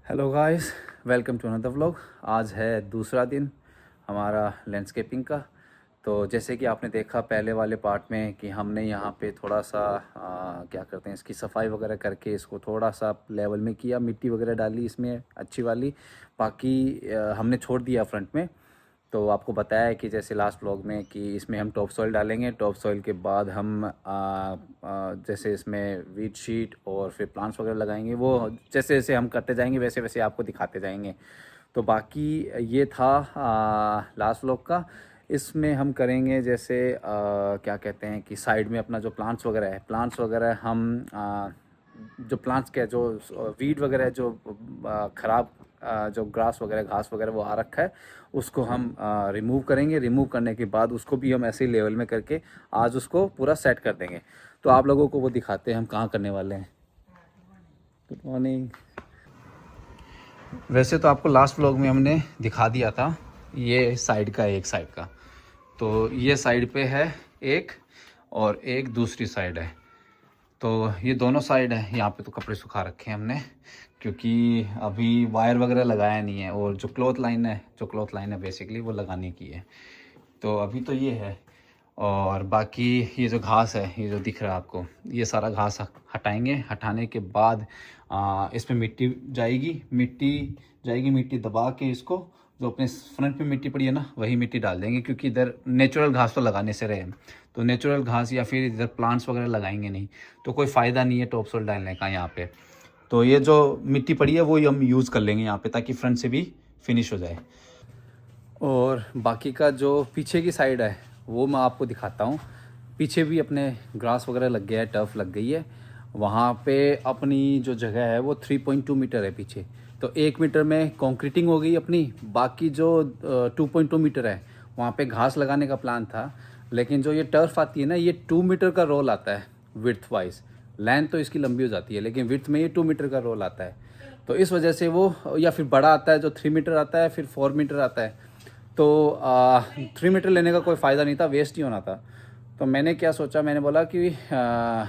Hello guys, welcome to another vlog. आज है दूसरा दिन हमारा लैंडस्केपिंग का। तो जैसे कि आपने देखा पहले वाले पार्ट में कि हमने यहाँ पे थोड़ा सा क्या करते हैं, इसकी सफाई वगैरह करके इसको थोड़ा सा लेवल में किया, मिट्टी वगैरह डाली इसमें अच्छी वाली। बाकी हमने छोड़ दिया फ्रंट में। तो आपको बताया है कि जैसे लास्ट व्लॉग में कि इसमें हम टॉप सॉइल डालेंगे। टॉप सॉइल के बाद हम जैसे इसमें वीट शीट और फिर प्लांट्स वगैरह लगाएंगे। वो जैसे जैसे हम करते जाएंगे वैसे वैसे आपको दिखाते जाएंगे। तो बाकी ये था लास्ट व्लॉग का। इसमें हम करेंगे जैसे क्या कहते हैं कि साइड में अपना जो प्लांट्स वगैरह है, प्लांट्स वगैरह हम जो प्लांट्स के जो वीड वगैरह है, जो ख़राब जो ग्रास वगैरह घास वगैरह वो आ रखा है, उसको हम रिमूव करेंगे। रिमूव करने के बाद उसको भी हम ऐसे ही लेवल में करके आज उसको पूरा सेट कर देंगे। तो आप लोगों को वो दिखाते हैं हम कहाँ करने वाले हैं। Good morning. वैसे तो आपको लास्ट व्लॉग में हमने दिखा दिया था ये साइड का, एक साइड का। तो ये साइड पे है एक, और एक दूसरी साइड है। तो ये दोनों साइड है। यहाँ पे तो कपड़े सुखा रखे हैं हमने, क्योंकि अभी वायर वगैरह लगाया नहीं है। और जो क्लॉथ लाइन है बेसिकली वो लगाने की है। तो अभी तो ये है। और बाकी ये जो घास है, ये जो दिख रहा है आपको, ये सारा घास हटाएंगे। हटाने के बाद इसमें मिट्टी दबा के इसको, जो अपने फ्रंट पे मिट्टी पड़ी है ना, वही मिट्टी डाल देंगे। क्योंकि इधर नेचुरल घास तो लगाने से रहे, तो नेचुरल घास या फिर इधर प्लांट्स वगैरह लगाएंगे नहीं, तो कोई फ़ायदा नहीं है टॉप सोल डालने का यहाँ पे। तो ये जो मिट्टी पड़ी है वही हम यूज़ कर लेंगे यहाँ पे, ताकि फ्रंट से भी फिनिश हो जाए। और बाकी का जो पीछे की साइड है वो मैं आपको दिखाता हूँ। पीछे भी अपने ग्रास वगैरह लग गया है, टर्फ लग गई है। वहाँ पे अपनी जो जगह है वो 3.2 मीटर है पीछे। तो 1 मीटर में कंक्रीटिंग हो गई अपनी। बाकी जो 2.2 मीटर है वहाँ पे घास लगाने का प्लान था। लेकिन जो ये टर्फ आती है ना, ये 2 मीटर का रोल आता है विड्थ वाइज। लेंथ तो इसकी लंबी हो जाती है, लेकिन विड्थ में ये 2 मीटर का रोल आता है। तो इस वजह से वो, या फिर बड़ा आता है जो 3 मीटर आता है, फिर 4 मीटर आता है। तो 3 मीटर लेने का कोई फ़ायदा नहीं था, वेस्ट ही होना था। तो मैंने क्या सोचा, मैंने बोला कि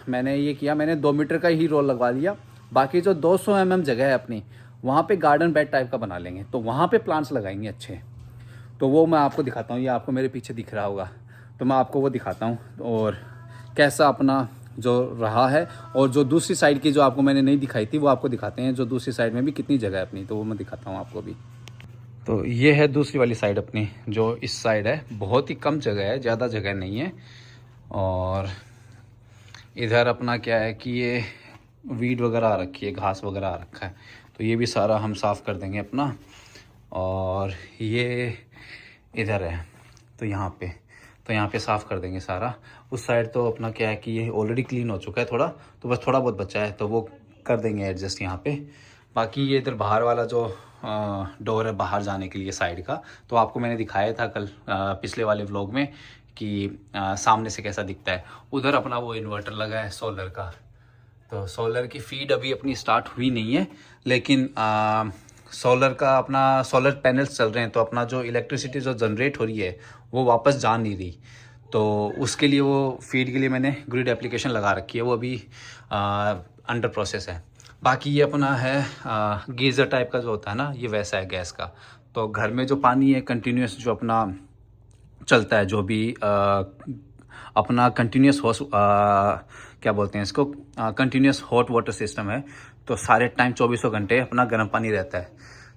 मैंने ये किया, मैंने 2 मीटर का ही रोल लगवा लिया। बाकी जो 200 mm जगह है अपनी, वहाँ पे गार्डन बेड टाइप का बना लेंगे। तो वहाँ पे प्लांट्स लगाएंगे अच्छे। तो वो मैं आपको दिखाता हूँ। ये आपको मेरे पीछे दिख रहा होगा, तो मैं आपको वो दिखाता हूँ। और कैसा अपना जो रहा है, और जो दूसरी साइड की जो आपको मैंने नहीं दिखाई थी वो आपको दिखाते हैं। जो दूसरी साइड में भी कितनी जगह है अपनी, तो वो मैं दिखाता हूँ आपको भी। तो ये है दूसरी वाली साइड अपनी। जो इस साइड है बहुत ही कम जगह है, ज़्यादा जगह नहीं है। और इधर अपना क्या है कि ये वीड वगैरह आ रखी है, घास वगैरह आ रखा है। तो ये भी सारा हम साफ़ कर देंगे अपना। और ये इधर है, तो यहाँ पे साफ़ कर देंगे सारा। उस साइड तो अपना क्या है कि ये ऑलरेडी क्लीन हो चुका है थोड़ा, तो बस थोड़ा बहुत बचा है, तो वो कर देंगे एडजस्ट यहाँ पे। बाकी ये इधर बाहर वाला जो डोर है बाहर जाने के लिए साइड का, तो आपको मैंने दिखाया था कल पिछले वाले व्लॉग में कि सामने से कैसा दिखता है। उधर अपना वो इन्वर्टर लगा है सोलर का। तो सोलर की फीड अभी अपनी स्टार्ट हुई नहीं है, लेकिन सोलर का अपना सोलर पैनल्स चल रहे हैं। तो अपना जो इलेक्ट्रिसिटी जो जनरेट हो रही है वो वापस जा नहीं रही। तो उसके लिए वो फीड के लिए मैंने ग्रिड एप्लीकेशन लगा रखी है, वो अभी अंडर प्रोसेस है। बाकी ये अपना है गीज़र टाइप का जो होता है ना, ये वैसा है गैस का। तो घर में जो पानी है कंटिन्यूस जो अपना चलता है, जो भी अपना कंटिन्यूस क्या बोलते हैं इसको, कंटिन्यूस हॉट वाटर सिस्टम है। तो सारे टाइम 24 घंटे अपना गर्म पानी रहता है।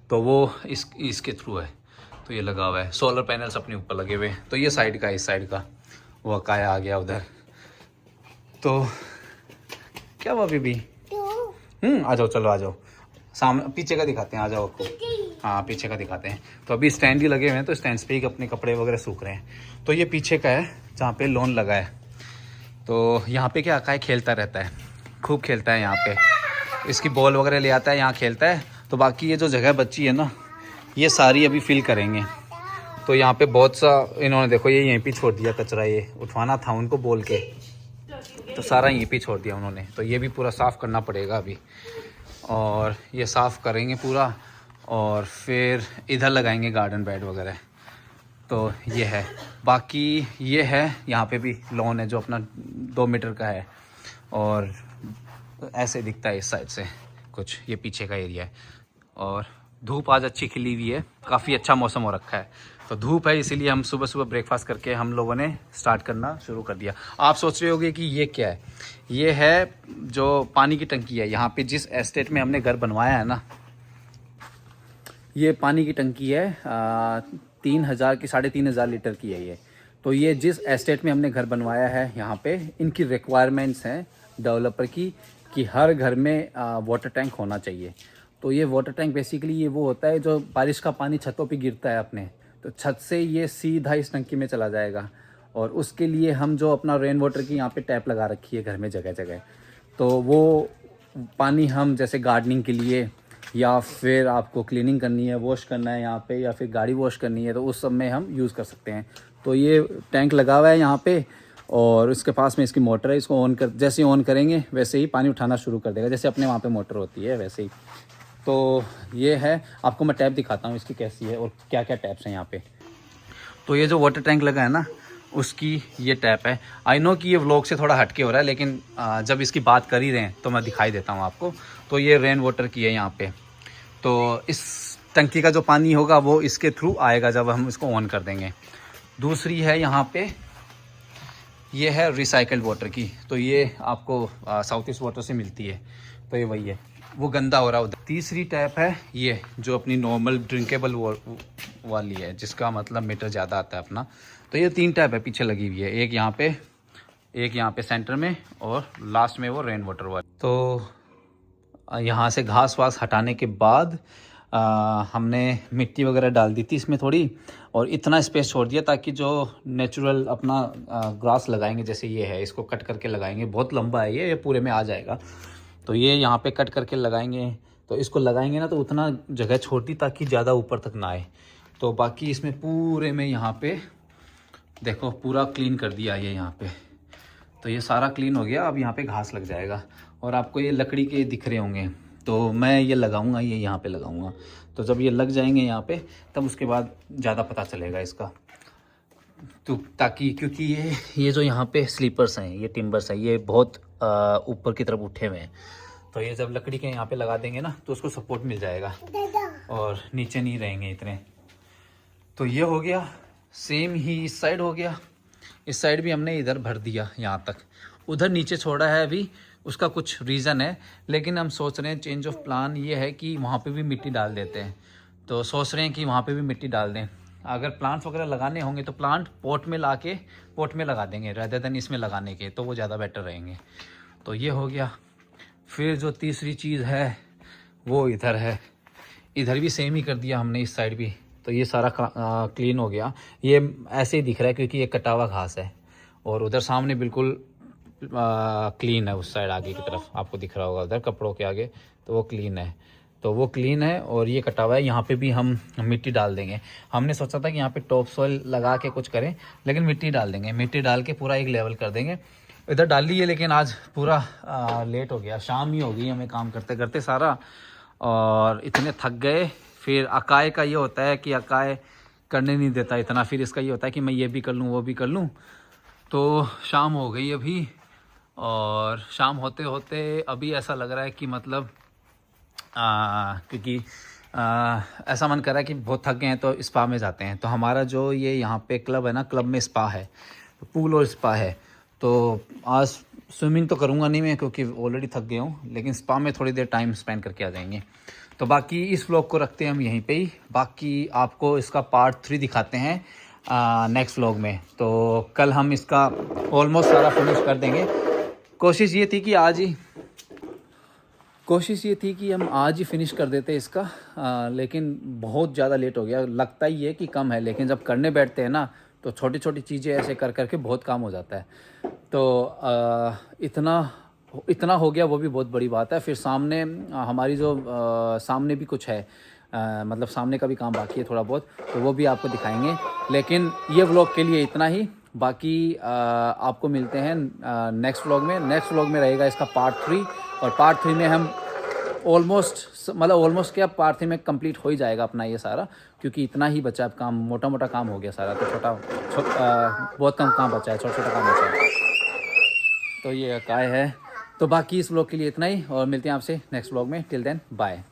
तो वो इसके थ्रू है। तो ये लगा हुआ है, सोलर पैनल्स अपने ऊपर लगे हुए। तो ये साइड का, इस साइड का वो काया आ गया उधर। तो क्या हुआ बीबी? आ जाओ, चलो आ जाओ। सामने पीछे का दिखाते हैं, आ जाओ आपको। हाँ, पीछे का दिखाते हैं। तो अभी स्टैंड ही लगे हुए हैं, तो स्टैंड पे ही अपने कपड़े वगैरह सूख रहे हैं। तो ये पीछे का है जहाँ पे लॉन लगा है। तो यहाँ पे क्या आका है, खेलता रहता है, खूब खेलता है यहाँ पे। इसकी बॉल वगैरह ले आता है, यहाँ खेलता है। तो बाकी ये जो जगह बची है ना, ये सारी अभी फिल करेंगे। तो यहाँ पे बहुत सा इन्होंने देखो ये यहीं पे छोड़ दिया कचरा, ये उठवाना था उनको बोल के, तो सारा यहीं पे छोड़ दिया उन्होंने। तो ये भी पूरा साफ़ करना पड़ेगा अभी। और ये साफ़ करेंगे पूरा, और फिर इधर लगाएंगे गार्डन बेड वगैरह। तो ये है। बाकी ये है, यहाँ पे भी लॉन है जो अपना 2 मीटर का है। और ऐसे दिखता है इस साइड से कुछ, ये पीछे का एरिया है। और धूप आज अच्छी खिली हुई है, काफ़ी अच्छा मौसम हो रखा है। तो धूप है इसीलिए हम सुबह सुबह ब्रेकफास्ट करके हम लोगों ने स्टार्ट करना शुरू कर दिया। आप सोच रहे होंगे कि ये क्या है? ये है जो पानी की टंकी है। यहाँ पे जिस एस्टेट में हमने घर बनवाया है ना, ये पानी की टंकी है 3,000 की 3,500 लीटर की है ये। तो ये जिस एस्टेट में हमने घर बनवाया है यहाँ पे इनकी रिक्वायरमेंट्स हैं डेवलपर की कि हर घर में वाटर टैंक होना चाहिए। तो ये वाटर टैंक बेसिकली ये वो होता है जो बारिश का पानी छतों पे गिरता है अपने, तो छत से ये सीधा इस टंकी में चला जाएगा। और उसके लिए हम जो अपना रेन वाटर की यहाँ पे टैप लगा रखी है घर में जगह जगह, तो वो पानी हम जैसे गार्डनिंग के लिए या फिर आपको क्लीनिंग करनी है, वॉश करना है यहाँ पे, या फिर गाड़ी वॉश करनी है, तो उस सब में हम यूज़ कर सकते हैं। तो ये टैंक लगा हुआ है यहाँ पे और उसके पास में इसकी मोटर है। इसको ऑन कर, जैसे ही ऑन करेंगे वैसे ही पानी उठाना शुरू कर देगा, जैसे अपने वहाँ पे मोटर होती है वैसे ही। तो ये है, आपको मैं टैप दिखाता हूँ इसकी कैसी है और क्या क्या टैप्स हैं यहाँ पे। तो ये जो वाटर टैंक लगा है ना, उसकी ये टैप है। आई नो कि ये व्लॉग से थोड़ा हटके हो रहा है, लेकिन जब इसकी बात कर ही रहे हैं तो मैं दिखाई देता हूँ आपको। तो ये रेन वाटर की है यहाँ पे। तो इस टंकी का जो पानी होगा वो इसके थ्रू आएगा जब हम इसको ऑन कर देंगे। दूसरी है यहाँ पे, ये है रिसाइकल्ड वाटर की। तो ये आपको साउथ ईस्ट वाटर से मिलती है, तो ये वही है, वो गंदा हो रहा है उधर। तीसरी टैप है ये जो अपनी नॉर्मल ड्रिंकेबल वाली है, जिसका मतलब मीटर ज़्यादा आता है अपना। तो ये 3 टैप है पीछे लगी हुई है, एक यहाँ पे सेंटर में और लास्ट में वो रेन वाटर वाली। तो यहाँ से घास वास हटाने के बाद हमने मिट्टी वगैरह डाल दी थी इसमें थोड़ी, और इतना स्पेस छोड़ दिया ताकि जो नेचुरल अपना ग्रास लगाएंगे, जैसे ये है, इसको कट करके लगाएंगे। बहुत लंबा है ये पूरे में आ जाएगा। तो ये यहाँ पे कट करके लगाएंगे। तो इसको लगाएंगे ना तो उतना जगह छोड़ दी ताकि ज़्यादा ऊपर तक ना आए। तो बाकी इसमें पूरे में यहाँ पे देखो पूरा क्लीन कर दिया ये यहाँ पे। तो ये सारा क्लीन हो गया। अब यहाँ पे घास लग जाएगा और आपको ये लकड़ी के दिख रहे होंगे, तो मैं ये लगाऊंगा, ये यहाँ पे लगाऊंगा। तो जब ये लग जाएंगे यहाँ पे तब उसके बाद ज़्यादा पता चलेगा इसका। तो ताकि क्योंकि ये जो यहाँ पे स्लीपर्स हैं, ये टिम्बर्स हैं, ये बहुत ऊपर की तरफ उठे हुए हैं। तो ये जब लकड़ी के यहाँ पे लगा देंगे ना तो उसको सपोर्ट मिल जाएगा और नीचे नहीं रहेंगे इतने। तो ये हो गया। सेम ही इस साइड हो गया। इस साइड भी हमने इधर भर दिया यहाँ तक, उधर नीचे छोड़ा है अभी। उसका कुछ रीज़न है, लेकिन हम सोच रहे हैं चेंज ऑफ प्लान ये है कि वहाँ पे भी मिट्टी डाल देते हैं। तो सोच रहे हैं कि वहाँ पे भी मिट्टी डाल दें। अगर प्लांट्स वगैरह लगाने होंगे तो प्लांट पॉट में लगा देंगे रादर देन इसमें लगाने के, तो वो ज़्यादा बेटर रहेंगे। तो ये हो गया। फिर जो तीसरी चीज़ है वो इधर है। इधर भी सेम ही कर दिया हमने, इस साइड भी। तो ये सारा क्लीन हो गया। ये ऐसे ही दिख रहा है क्योंकि ये कटा हुआ घास है, और उधर सामने बिल्कुल क्लीन है। उस साइड आगे की तरफ आपको दिख रहा होगा उधर कपड़ों के आगे, तो वो क्लीन है। तो वो क्लीन है और ये कटा हुआ है। यहाँ पे भी हम मिट्टी डाल देंगे। हमने सोचा था कि यहाँ पे टॉप सॉइल लगा के कुछ करें, लेकिन मिट्टी डाल देंगे। मिट्टी डाल के पूरा एक लेवल कर देंगे। इधर डाल ली है, लेकिन आज पूरा लेट हो गया, शाम ही हो गई हमें काम करते करते सारा, और इतने थक गए। फिर अकाय का ये होता है कि अकाय करने नहीं देता इतना, फिर इसका ये होता है कि मैं ये भी कर लूँ वो भी कर लूँ। तो शाम हो गई अभी, और शाम होते होते अभी ऐसा लग रहा है कि मतलब क्योंकि ऐसा मन कर रहा है कि बहुत थक गए हैं तो स्पा में जाते हैं। तो हमारा जो ये यहाँ पे क्लब है ना, क्लब में स्पा है, पूल और स्पा है। तो आज स्विमिंग तो करूँगा नहीं मैं क्योंकि ऑलरेडी थक गया हूँ, लेकिन स्पा में थोड़ी देर टाइम स्पेंड करके आ जाएंगे। तो बाकी इस व्लॉग को रखते हैं हम यहीं पे ही। बाकी आपको इसका पार्ट 3 दिखाते हैं नेक्स्ट व्लॉग में। तो कल हम इसका ऑलमोस्ट सारा फिनिश कर देंगे। कोशिश ये थी कि हम आज ही फिनिश कर देते इसका, लेकिन बहुत ज़्यादा लेट हो गया। लगता ही है कि कम है, लेकिन जब करने बैठते हैं ना तो छोटी छोटी चीज़ें ऐसे कर करके बहुत काम हो जाता है। तो इतना हो गया, वो भी बहुत बड़ी बात है। फिर सामने हमारी जो सामने भी कुछ है, मतलब सामने का भी काम बाकी है थोड़ा बहुत, तो वो भी आपको दिखाएंगे। लेकिन ये व्लॉग के लिए इतना ही। बाकी आपको मिलते हैं नेक्स्ट व्लॉग में। नेक्स्ट व्लॉग में रहेगा इसका पार्ट 3, और पार्ट 3 में हम ऑलमोस्ट क्या पार्ट 3 में कंप्लीट हो ही जाएगा अपना ये सारा, क्योंकि इतना ही बचा अब काम, मोटा मोटा काम हो गया सारा। तो बहुत कम काम बचा है, छोटा छोटा काम बचा है। तो ये काय है। तो बाकी इस व्लॉग के लिए इतना ही, और मिलते हैं आपसे नेक्स्ट व्लॉग में। Till then bye.